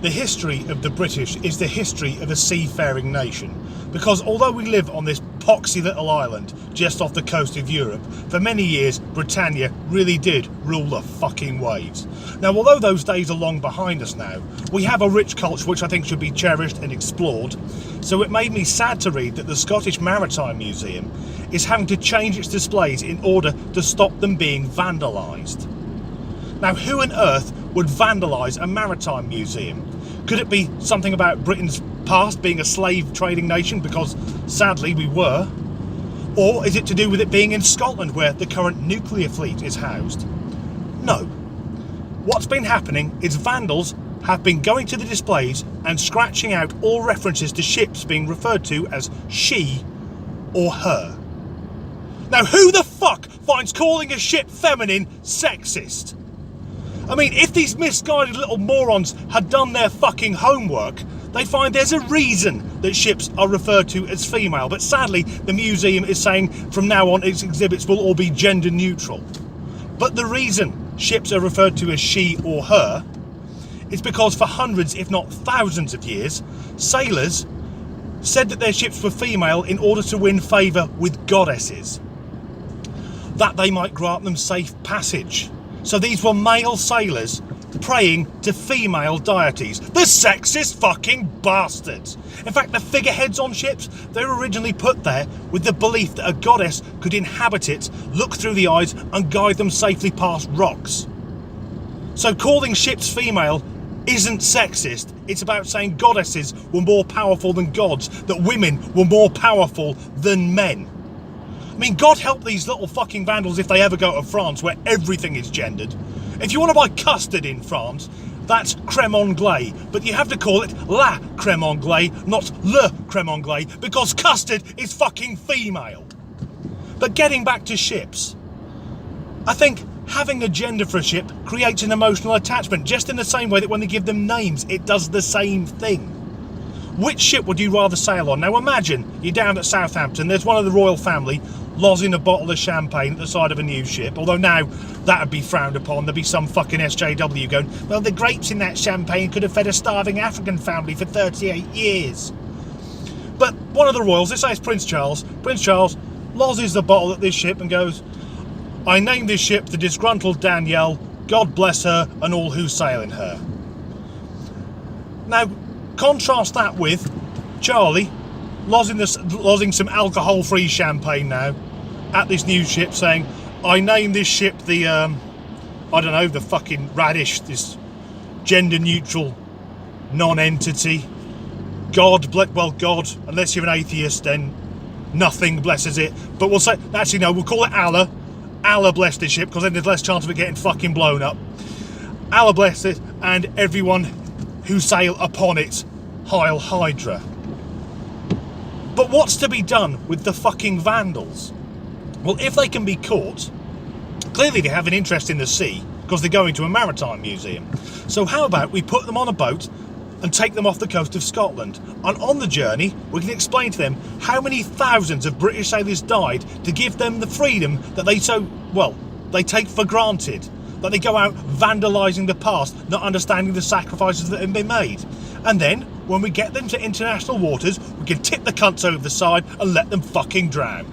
The history of the British is the history of a seafaring nation, because although we live on this poxy little island just off the coast of Europe, for many years Britannia really did rule the fucking waves. Now, although those days are long behind us now, we have a rich culture which I think should be cherished and explored, so it made me sad to read that the Scottish Maritime Museum is having to change its displays in order to stop them being vandalised. Now, who on earth would vandalise a maritime museum? Could it be something about Britain's past being a slave trading nation, because sadly we were? Or is it to do with it being in Scotland where the current nuclear fleet is housed? No. What's been happening is vandals have been going to the displays and scratching out all references to ships being referred to as she or her. Now, who the fuck finds calling a ship feminine sexist? I mean, if these misguided little morons had done their fucking homework, they'd find there's a reason that ships are referred to as female. But sadly, the museum is saying from now on its exhibits will all be gender neutral. But the reason ships are referred to as she or her is because for hundreds, if not thousands of years, sailors said that their ships were female in order to win favour with goddesses, that they might grant them safe passage. So these were male sailors praying to female deities. The sexist fucking bastards! In fact, the figureheads on ships, they were originally put there with the belief that a goddess could inhabit it, look through the eyes and guide them safely past rocks. So calling ships female isn't sexist, it's about saying goddesses were more powerful than gods, that women were more powerful than men. I mean, God help these little fucking vandals if they ever go to France where everything is gendered. If you want to buy custard in France, that's crème anglais, but you have to call it la crème anglais, not le crème anglais, because custard is fucking female. But getting back to ships, I think having a gender for a ship creates an emotional attachment, just in the same way that when they give them names, it does the same thing. Which ship would you rather sail on? Now imagine you're down at Southampton, there's one of the royal family losing a bottle of champagne at the side of a new ship, although now that would be frowned upon. There'd be some fucking SJW going, well, the grapes in that champagne could have fed a starving African family for 38 years. But one of the royals, let's say it's Prince Charles loses the bottle at this ship and goes, I named this ship the Disgruntled Danny, God bless her and all who sail in her. Now, contrast that with Charlie losing some alcohol-free champagne now at this new ship, saying, I named this ship the, I don't know, the fucking radish, this gender-neutral non-entity. God, unless you're an atheist, then nothing blesses it. But we'll say, actually no, we'll call it Allah. Allah bless this ship, because then there's less chance of it getting fucking blown up. Allah bless it, and everyone who sail upon it, Heil Hydra. But what's to be done with the fucking vandals? Well, if they can be caught, clearly they have an interest in the sea, because they're going to a maritime museum. So how about we put them on a boat and take them off the coast of Scotland, and on the journey we can explain to them how many thousands of British sailors died to give them the freedom that they take for granted, that they go out vandalising the past, not understanding the sacrifices that have been made. And then when we get them to international waters, we can tip the cunts over the side and let them fucking drown.